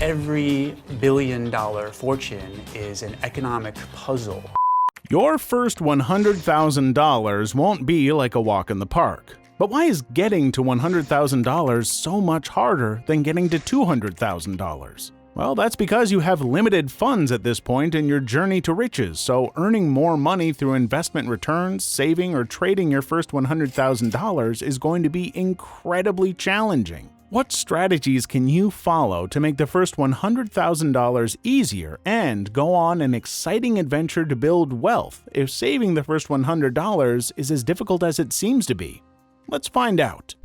every billion-dollar fortune is an economic puzzle. Your first $100,000 won't be like a walk in the park. But why is getting to $100,000 so much harder than getting to $200,000? Well, that's because you have limited funds at this point in your journey to riches, so earning more money through investment returns, saving, or trading your first $100,000 is going to be incredibly challenging. What strategies can you follow to make the first $100,000 easier and go on an exciting adventure to build wealth if saving the first $100 is as difficult as it seems to be? Let's find out.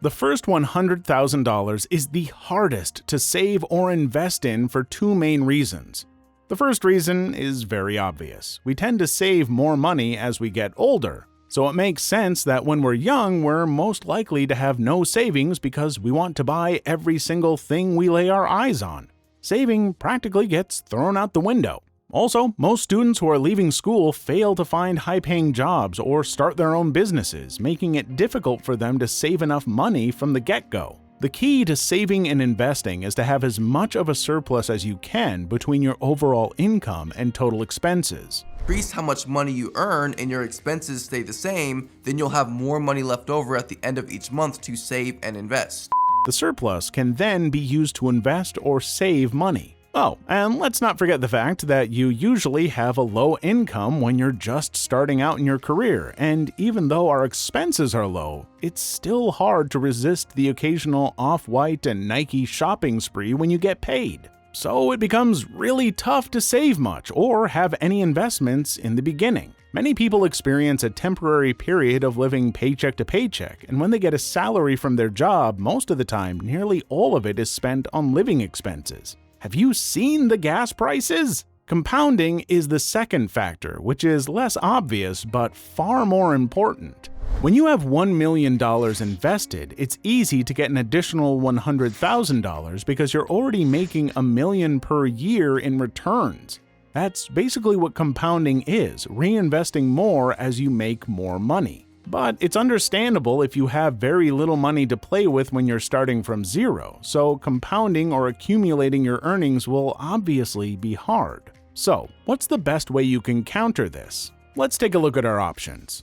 The first $100,000 is the hardest to save or invest in for two main reasons. The first reason is very obvious. We tend to save more money as we get older, so it makes sense that when we're young, we're most likely to have no savings because we want to buy every single thing we lay our eyes on. Saving practically gets thrown out the window. Also, most students who are leaving school fail to find high-paying jobs or start their own businesses, making it difficult for them to save enough money from the get-go. The key to saving and investing is to have as much of a surplus as you can between your overall income and total expenses. Increase how much money you earn and your expenses stay the same, then you'll have more money left over at the end of each month to save and invest. The surplus can then be used to invest or save money. Oh, and let's not forget the fact that you usually have a low income when you're just starting out in your career, and even though our expenses are low, it's still hard to resist the occasional Off-White and Nike shopping spree when you get paid. So it becomes really tough to save much or have any investments in the beginning. Many people experience a temporary period of living paycheck to paycheck, and when they get a salary from their job, most of the time, nearly all of it is spent on living expenses. Have you seen the gas prices? Compounding is the second factor, which is less obvious but far more important. When you have $1 million invested, it's easy to get an additional $100,000 because you're already making $1 million per year in returns. That's basically what compounding is, reinvesting more as you make more money. But it's understandable if you have very little money to play with when you're starting from zero, so compounding or accumulating your earnings will obviously be hard. So, what's the best way you can counter this? Let's take a look at our options.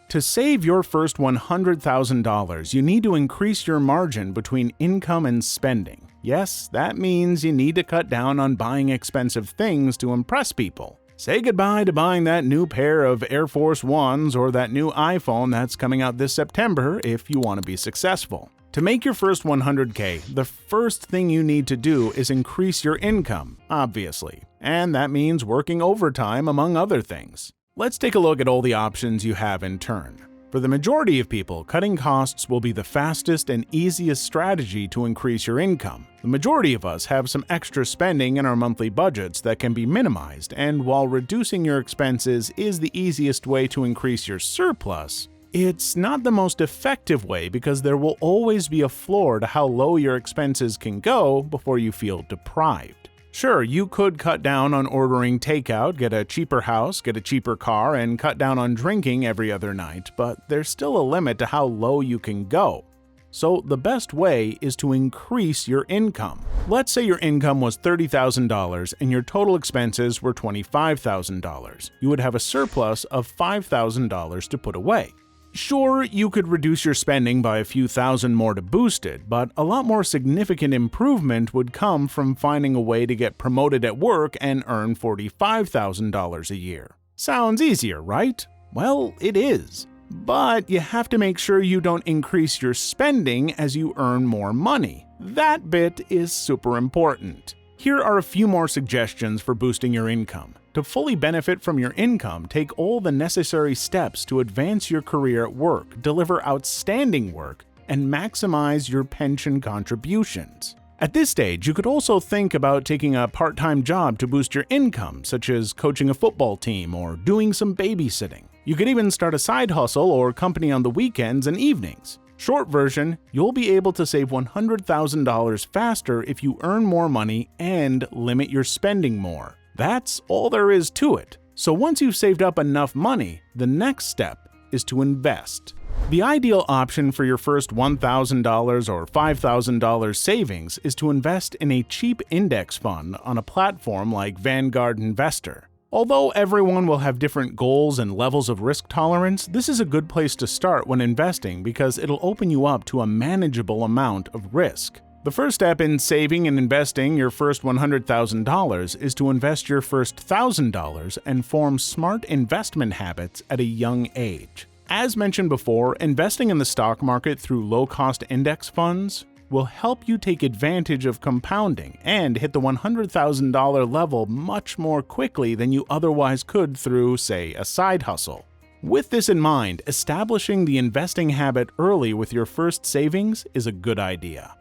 To save your first $100,000, you need to increase your margin between income and spending. Yes, that means you need to cut down on buying expensive things to impress people. Say goodbye to buying that new pair of Air Force Ones or that new iPhone that's coming out this September if you want to be successful. To make your first $100K, the first thing you need to do is increase your income, obviously, and that means working overtime among other things. Let's take a look at all the options you have in turn. For the majority of people, cutting costs will be the fastest and easiest strategy to increase your income. The majority of us have some extra spending in our monthly budgets that can be minimized, and while reducing your expenses is the easiest way to increase your surplus, it's not the most effective way because there will always be a floor to how low your expenses can go before you feel deprived. Sure, you could cut down on ordering takeout, get a cheaper house, get a cheaper car, and cut down on drinking every other night, but there's still a limit to how low you can go. So the best way is to increase your income. Let's say your income was $30,000 and your total expenses were $25,000. You would have a surplus of $5,000 to put away. Sure, you could reduce your spending by a few thousand more to boost it, but a lot more significant improvement would come from finding a way to get promoted at work and earn $45,000 a year. Sounds easier, right? Well, it is. But you have to make sure you don't increase your spending as you earn more money. That bit is super important. Here are a few more suggestions for boosting your income. To fully benefit from your income, take all the necessary steps to advance your career at work, deliver outstanding work, and maximize your pension contributions. At this stage, you could also think about taking a part-time job to boost your income, such as coaching a football team or doing some babysitting. You could even start a side hustle or company on the weekends and evenings. Short version, you'll be able to save $100,000 faster if you earn more money and limit your spending more. That's all there is to it. So once you've saved up enough money, the next step is to invest. The ideal option for your first $1,000 or $5,000 savings is to invest in a cheap index fund on a platform like Vanguard Investor. Although everyone will have different goals and levels of risk tolerance, this is a good place to start when investing because it'll open you up to a manageable amount of risk. The first step in saving and investing your first $100,000 is to invest your first $1,000 and form smart investment habits at a young age. As mentioned before, investing in the stock market through low-cost index funds will help you take advantage of compounding and hit the $100,000 level much more quickly than you otherwise could through, say, a side hustle. With this in mind, establishing the investing habit early with your first savings is a good idea.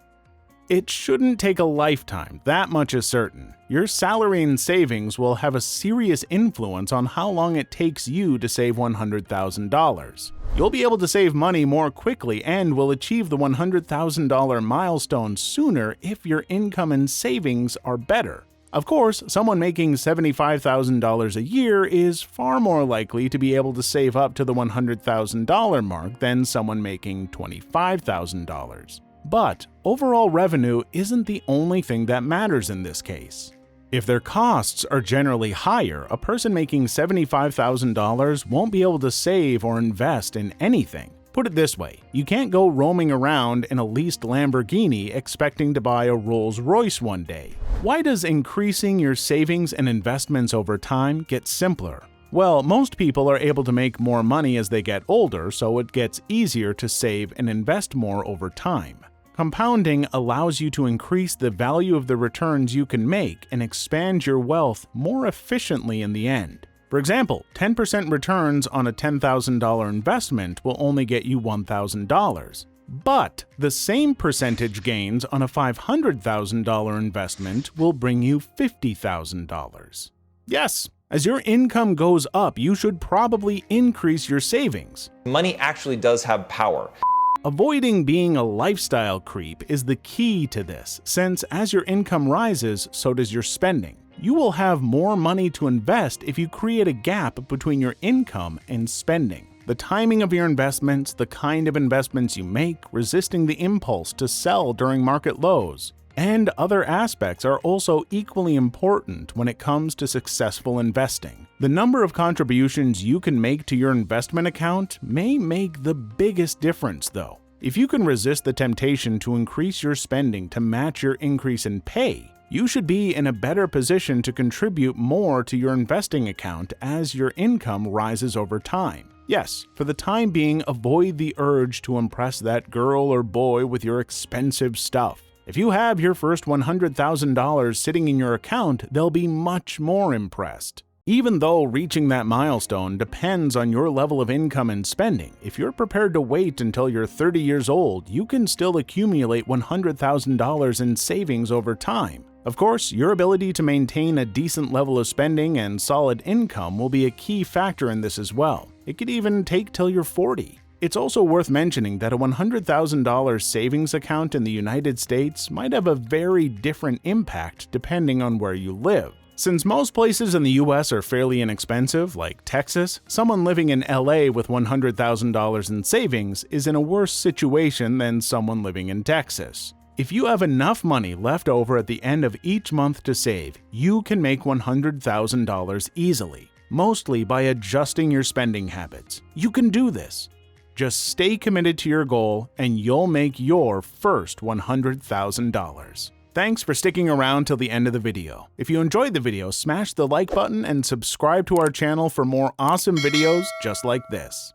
It shouldn't take a lifetime, that much is certain. Your salary and savings will have a serious influence on how long it takes you to save $100,000. You'll be able to save money more quickly and will achieve the $100,000 milestone sooner if your income and savings are better. Of course, someone making $75,000 a year is far more likely to be able to save up to the $100,000 mark than someone making $25,000. But overall revenue isn't the only thing that matters in this case. If their costs are generally higher, a person making $75,000 won't be able to save or invest in anything. Put it this way, you can't go roaming around in a leased Lamborghini expecting to buy a Rolls-Royce one day. Why does increasing your savings and investments over time get simpler? Well, most people are able to make more money as they get older, so it gets easier to save and invest more over time. Compounding allows you to increase the value of the returns you can make and expand your wealth more efficiently in the end. For example, 10% returns on a $10,000 investment will only get you $1,000. But the same percentage gains on a $500,000 investment will bring you $50,000. Yes, as your income goes up, you should probably increase your savings. Money actually does have power. Avoiding being a lifestyle creep is the key to this, since as your income rises, so does your spending. You will have more money to invest if you create a gap between your income and spending. The timing of your investments, the kind of investments you make, resisting the impulse to sell during market lows, and other aspects are also equally important when it comes to successful investing. The number of contributions you can make to your investment account may make the biggest difference, though. If you can resist the temptation to increase your spending to match your increase in pay, you should be in a better position to contribute more to your investing account as your income rises over time. Yes, for the time being, avoid the urge to impress that girl or boy with your expensive stuff. If you have your first $100,000 sitting in your account, they'll be much more impressed. Even though reaching that milestone depends on your level of income and spending, if you're prepared to wait until you're 30 years old, you can still accumulate $100,000 in savings over time. Of course, your ability to maintain a decent level of spending and solid income will be a key factor in this as well. It could even take till you're 40. It's also worth mentioning that a $100,000 savings account in the United States might have a very different impact depending on where you live. Since most places in the US are fairly inexpensive, like Texas, someone living in LA with $100,000 in savings is in a worse situation than someone living in Texas. If you have enough money left over at the end of each month to save, you can make $100,000 easily, mostly by adjusting your spending habits. You can do this. Just stay committed to your goal and you'll make your first $100,000. Thanks for sticking around till the end of the video. If you enjoyed the video, smash the like button and subscribe to our channel for more awesome videos just like this.